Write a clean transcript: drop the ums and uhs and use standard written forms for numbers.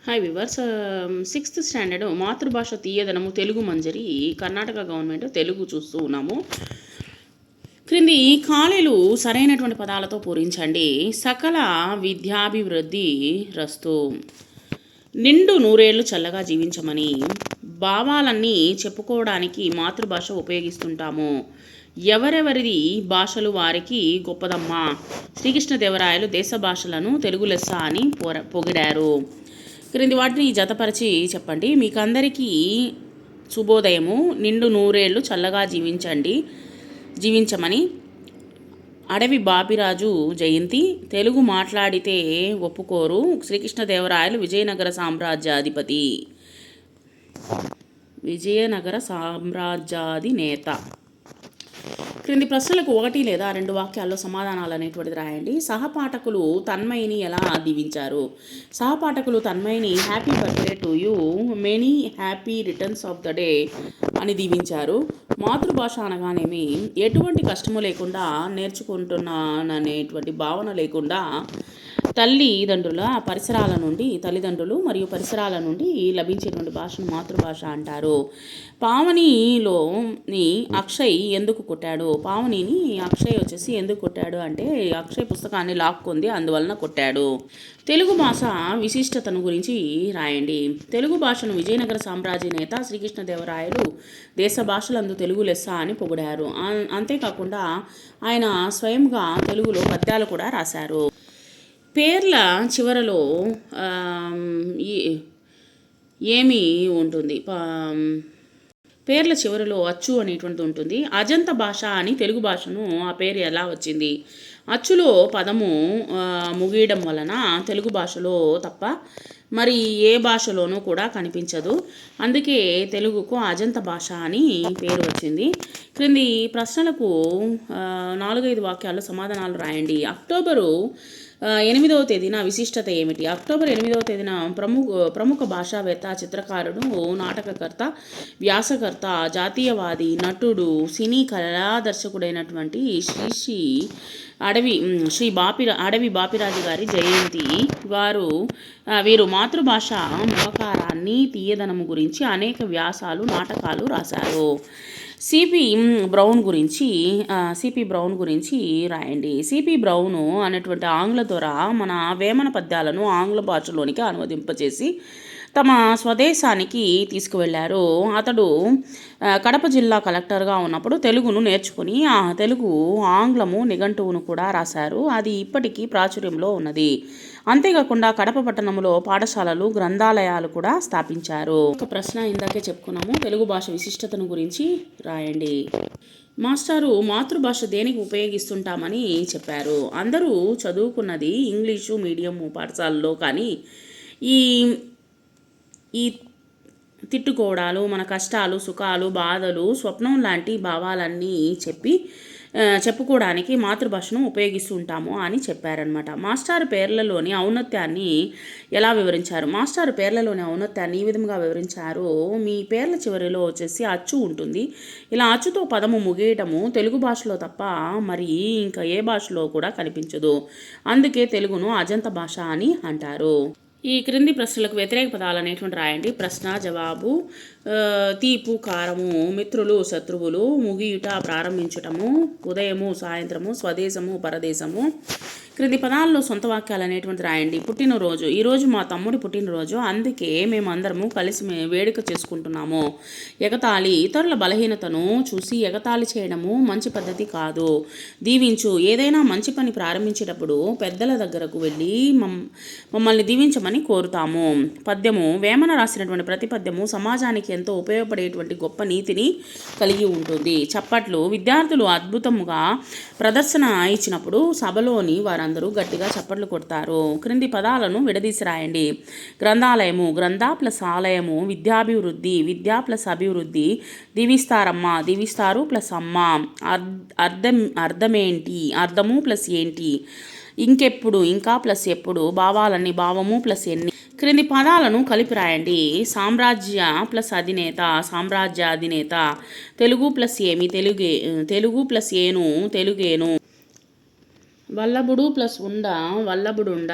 Hi viewers. Sixth standard మాతృభాష తీయదనము తెలుగు మంజరి Karnataka government Telugu చూస్తూ ఉన్నాము. క్రింది ఖాళీలు సరైనటువంటి పదాలతో పూరించండి. సకల విద్యాభివృద్ధి రస్తు. నిండు నూరేళ్లు చల్లగా జీవించమని. భావాలన్నీ చెప్పుకోవడానికి మాతృభాష ఉపయోగిస్తుంటాము. ఎవరెవరిది భాషలు వారికి గొప్పదమ్మా. శ్రీకృష్ణదేవరాయలు దేశ భాషలను తెలుగు లెస్స అని పొగిడారు. క్రింది వాటిని జతపరిచి చెప్పండి. మీకు అందరికీ శుభోదయము. నిండు నూరేళ్లు చల్లగా జీవించమని. అడవి బాపిరాజు జయంతి. తెలుగు మాట్లాడితే ఒప్పుకోరు. శ్రీకృష్ణదేవరాయలు విజయనగర సామ్రాజ్యాధినేత. క్రింది ప్రశ్నలకు 1 లేదా 2 వాక్యాల్లో సమాధానాలు అనేటువంటిది రాయండి. సహపాఠకులు తన్మయిని ఎలా దీవించారు? సహపాఠకులు తన్మయిని happy birthday to you, many happy returns of the day అని దీవించారు. మాతృభాష అనగానేమి ఎటువంటి కష్టము లేకుండా నేర్చుకుంటున్నాననేటువంటి భావన లేకుండా తల్లిదండ్రులు మరియు పరిసరాల నుండి లభించేటువంటి భాషను మాతృభాష అంటారు. పావనిలోని అక్షయ్ ఎందుకు కొట్టాడు? పావనిని అక్షయ్ వచ్చేసి ఎందుకు కొట్టాడు అంటే అక్షయ్ పుస్తకాన్ని లాక్కుంది, అందువలన కొట్టాడు. తెలుగు భాష విశిష్టతను గురించి రాయండి. తెలుగు భాషను విజయనగర సామ్రాజ్యాధినేత శ్రీకృష్ణదేవరాయలు దేశ భాషలందు తెలుగు లెస్స అని పొగిడారు. అంతేకాకుండా ఆయన స్వయంగా తెలుగులో పద్యాలు కూడా రాశారు. పేర్ల చివరలో ఏమి ఉంటుంది? పేర్ల చివరిలో అచ్చు అనేటువంటిది ఉంటుంది. అజంత భాష అని తెలుగు భాషను ఆ పేరు ఎలా వచ్చింది? అచ్చులో పదము ముగియడం వలన తెలుగు భాషలో తప్ప మరి ఏ భాషలోనూ కూడా కనిపించదు. అందుకే తెలుగుకు అజంత భాష అని పేరు వచ్చింది. క్రింది ప్రశ్నలకు 4-5 వాక్యాల్లో సమాధానాలు రాయండి. అక్టోబరు 8వ తేదీన విశిష్టత ఏమిటి? అక్టోబర్ 8వ తేదీన ప్రముఖ భాషావేత్త, చిత్రకారుడు, నాటకకర్త, వ్యాసకర్త, జాతీయవాది, నటుడు, సినీ కళాదర్శకుడైనటువంటి అడవి బాపిరాజు గారి జయంతి. వీరు మాతృభాష మమకారాన్ని, తీయదనము గురించి అనేక వ్యాసాలు, నాటకాలు రాశారు. సిపి బ్రౌన్ గురించి రాయండి. సిపి బ్రౌన్ అనేటువంటి ఆంగ్ల ద్వారా మన వేమన పద్యాలను ఆంగ్ల భాషలోనికి అనువదింపచేసి తమ స్వదేశానికి తీసుకువెళ్ళారు. అతడు కడప జిల్లా కలెక్టర్గా ఉన్నప్పుడు తెలుగును నేర్చుకుని తెలుగు ఆంగ్లము నిఘంటువును కూడా రాశారు. అది ఇప్పటికీ ప్రాచుర్యంలో ఉన్నది. అంతేకాకుండా కడప పట్టణంలో పాఠశాలలు, గ్రంథాలయాలు కూడా స్థాపించారు. ఒక ప్రశ్న ఇందాకే చెప్పుకున్నాము. తెలుగు భాష విశిష్టతను గురించి రాయండి. మాస్టారు మాతృభాష దేనికి ఉపయోగిస్తుంటామని చెప్పారు. అందరూ చదువుకున్నది ఇంగ్లీషు మీడియం పాఠశాలలో, కానీ ఈ తిట్టుకోవడాలు, మన కష్టాలు, సుఖాలు, బాధలు, స్వప్నం లాంటి భావాలన్నీ చెప్పుకోవడానికి మాతృభాషను ఉపయోగిస్తూ ఉంటాము అని చెప్పారనమాట. మాస్టారు పేర్లలోని ఔన్నత్యాన్ని ఎలా వివరించారు? మాస్టారు పేర్లలోని ఔన్నత్యాన్ని ఈ విధంగా వివరించారు. మీ పేర్ల చివరిలో వచ్చేసి అచ్చు ఉంటుంది. ఇలా అచ్చుతో పదము ముగియటము తెలుగు భాషలో తప్ప మరి ఇంకా ఏ భాషలో కూడా కనిపించదు. అందుకే తెలుగును అజంత భాష అని అంటారు. ఈ క్రింది ప్రశ్నలకు వ్యతిరేక పదాలు అనేటువంటి రాయండి. ప్రశ్న, జవాబు. తీపు, కారము. మిత్రులు, శత్రువులు. ముగియుట, ప్రారంభించటము. ఉదయము, సాయంత్రము. స్వదేశము, పరదేశము. క్రింది పదాల్లో సొంత వాక్యాలు అనేటువంటి రాయండి. పుట్టినరోజు. ఈరోజు మా తమ్ముడి పుట్టినరోజు, అందుకే మేమందరము కలిసి వేడుక చేసుకుంటున్నాము. ఎగతాళి. ఇతరుల బలహీనతను చూసి ఎగతాళి చేయడము మంచి పద్ధతి కాదు. దీవించు. ఏదైనా మంచి పని ప్రారంభించేటప్పుడు పెద్దల దగ్గరకు వెళ్ళి మమ్మల్ని దీవించమని కోరుతాము. పద్యము. వేమన రాసినటువంటి ప్రతి పద్యము సమాజానికి ఎంతో ఉపయోగపడేటువంటి గొప్ప నీతిని కలిగి ఉంటుంది. చప్పట్లు. విద్యార్థులు అద్భుతముగా ప్రదర్శన ఇచ్చినప్పుడు సభలోని వారందరూ గట్టిగా చప్పట్లు కొడతారు. క్రింది పదాలను విడదీసి రాయండి. గ్రంథాలయము. గ్రంథ ప్లస్ ఆలయము. విద్యాభివృద్ధి. విద్యా ప్లస్ అభివృద్ధి. దీవిస్తారమ్మా. దీవిస్తారు ప్లస్ అమ్మ. అర్థమేంటి? అర్థము ప్లస్ ఏంటి? ఇంకెప్పుడు. ఇంకా ప్లస్ ఎప్పుడు. భావాలన్నీ. భావము ప్లస్ ఎన్ని. క్రింది పదాలను కలిపి రాయండి. సామ్రాజ్య ప్లస్ అధినేత. సామ్రాజ్యాధినేత. తెలుగు ప్లస్ ఏమి? తెలుగు ప్లస్ ఏను. తెలుగేను. వల్లభుడు ప్లస్ ఉండ. వల్లభుడుండ.